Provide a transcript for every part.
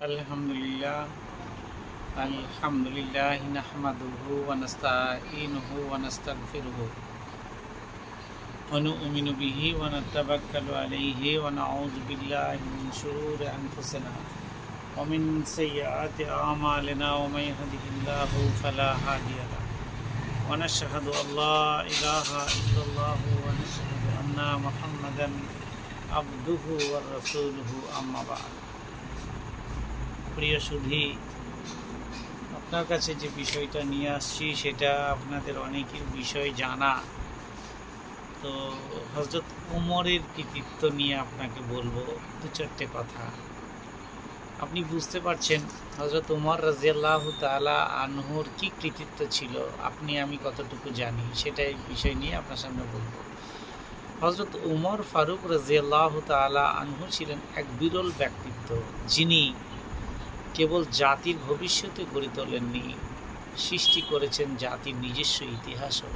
अल्हम्दुलिल्लाह नहमदुहु व नस्तईनुहु व नस्तगफिरुहु व नु'मिनु बिही व नतवक्कलु अलैहि व नऊज़ु बिल्लाहि मिन शुरूरि अनफुसिना व मिन सय्यिआति अअमालिना व मय यहदिहिल्लाहु फला हादिय लहु व नशहदु अल्ला इलाहा इल्लल्लाहु व नशहदु अन्ना मुहम्मदन अब्दुहु व रसूलुहु अम्मा बाद। প্রিয় সুধী, আপনার কাছে যে বিষয়টা নিয়ে আসছি সেটা আপনাদের অনেকের বিষয় জানা। তো হযরত উমরের কৃতিত্ব নিয়ে আপনাকে বলবো দু চারটে কথা। আপনি বুঝতে পারছেন হযরত উমর রাদিয়াল্লাহু তাআলা আনহুর কি কৃতিত্ব ছিল, আপনি আমি কতটুকু জানি সেটাই বিষয় নিয়ে আপনার সামনে বলবো। হযরত উমর ফারুক রাদিয়াল্লাহু তাআলা আনহু ছিলেন এক বিরল ব্যক্তিত্ব, যিনি কেবল জাতির ভবিষ্যতে গড়ে তোলেননি, সৃষ্টি করেছেন জাতির নিজস্ব ইতিহাসও।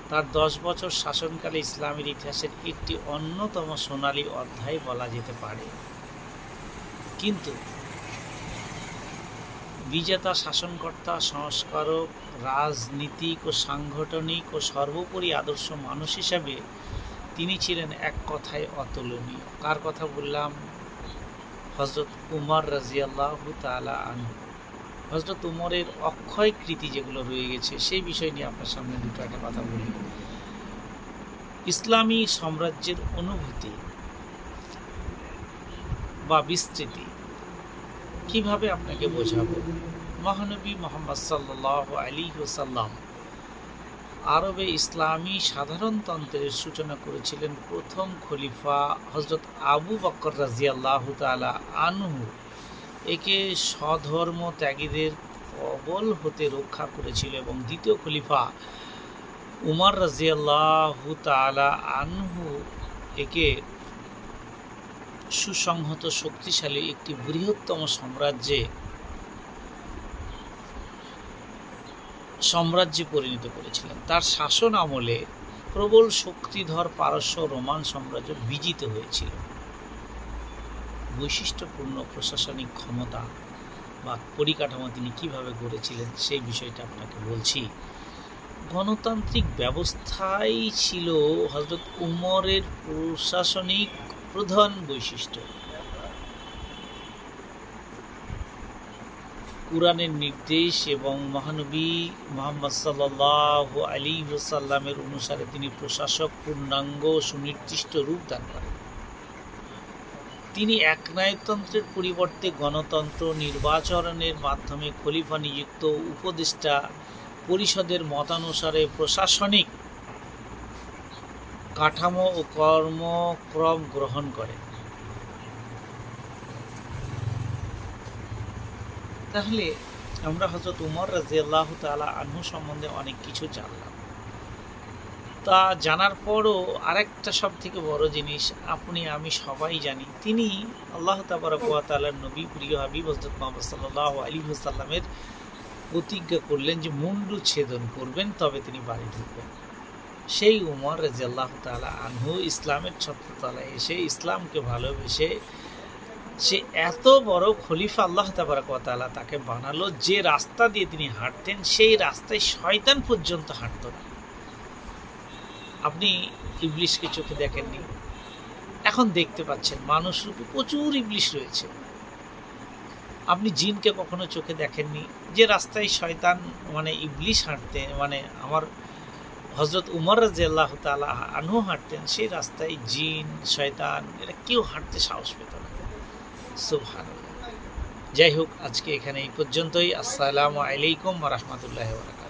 তার 10 বছর শাসনকালে ইসলামের ইতিহাসের একটি অন্যতম সোনালী অধ্যায় বলা যেতে পারে। কিন্তু বিজেতা শাসনকর্তা, সংস্কারক, রাজনীতিক ও সাংগঠনিক ও সর্বোপরি আদর্শ মানুষ হিসাবে তিনি ছিলেন এক কথায় অতুলনীয়। কার কথা বললাম? হযরত উমর রাদিয়াল্লাহু তাআলা আনহু। হযরত উমরের অক্ষয় কৃতি যেগুলো রয়ে গেছে সেই বিষয় নিয়ে আপনার সামনে দুটো একটা কথা বলি। ইসলামী সাম্রাজ্যের অনুভূতি বা বিস্তৃতি কিভাবে আপনাকে বোঝাবো? মহানবী মুহাম্মদ সাল্লাল্লাহু আলাইহি ওয়াসাল্লাম আরবে ইসলামী সাধারণতন্ত্রের সূচনা করেছিলেন প্রথম খলিফা হযরত আবু বকর রাদিয়াল্লাহু তাআলা আনহু। একে স্বধর্ম ত্যাগীদের কবল হতে রক্ষা করেছিল এবং দ্বিতীয় খলিফা উমর রাদিয়াল্লাহু তাআলা আনহু একে সুসংহত শক্তিশালী একটি বৃহত্তম সাম্রাজ্যে পরিণত করেছিলেন। তার শাসন আমলে প্রবল শক্তিধর পারস্য রোমান সাম্রাজ্য বিজিত হয়েছিল। বৈশিষ্ট্যপূর্ণ প্রশাসনিক ক্ষমতা বা পরিকাঠামো তিনি কিভাবে গড়েছিলেন সেই বিষয়টা আপনাকে বলছি। গণতান্ত্রিক ব্যবস্থাই ছিল হযরত উমরের প্রশাসনিক প্রধান বৈশিষ্ট্য। কুরআনের নির্দেশ এবং মহানবী মুহাম্মদ সাল্লাল্লাহু আলাইহি ওয়াসাল্লামের অনুসারে তিনি প্রশাসক পূর্ণাঙ্গ সুনির্দিষ্ট রূপ দান করেন। তিনি একনায়কতন্ত্রের পরিবর্তে গণতন্ত্র, নির্বাচনের মাধ্যমে খলিফা নিযুক্ত উপদেষ্টা পরিষদের মতানুসারে প্রশাসনিক কাঠামো ও কর্মক্রম গ্রহণ করেন। তাহলে আমরা হযরত উমর রাদিয়াল্লাহু তাআলা আনহু সম্বন্ধে অনেক কিছু জানলাম। তা জানার পরও আরেকটা সবথেকে বড় জিনিস আপনি আমি সবাই জানি, তিনি আল্লাহ তাবারক ওয়া তাআলার নবী, প্রিয় হাবিব হযরত মুহাম্মদ সাল্লাল্লাহু আলাইহি ওয়াসাল্লামের প্রতিজ্ঞা করলেন যে মুন্ডু ছেদন করবেন তবে তিনি বাড়ি ঢুকবেন। সেই উমর রাদিয়াল্লাহু তাআলা আনহু ইসলামের ছত্রতলায় এসে ইসলামকে ভালোবেসে সে এত বড় খলিফা আল্লাহ তাবারক ওয়া তাআলা তাকে বানালো, যে রাস্তা দিয়ে তিনি হাঁটতেন সেই রাস্তায় শয়তান পর্যন্ত হাঁটত না। আপনি ইবলিশকে চোখে দেখেননি, এখন দেখতে পাচ্ছেন মানুষ রূপে প্রচুর ইবলিশ রয়েছে। আপনি জিনকে কখনো চোখে দেখেননি, যে রাস্তায় শয়তান ইবলিশ হাঁটতেন, আমার হযরত উমর রাদিয়াল্লাহু তাআলা আনহু হাঁটতেন, সেই রাস্তায় জিন, শয়তান এরা কেউ হাঁটতে সাহস পেত না। সুবহানাল্লাহ। যাই হোক, আজকে এখানে এই পর্যন্তই। আসসালামু আলাইকুম ওয়া রাহমাতুল্লাহি ওয়া বারাকাতুহু।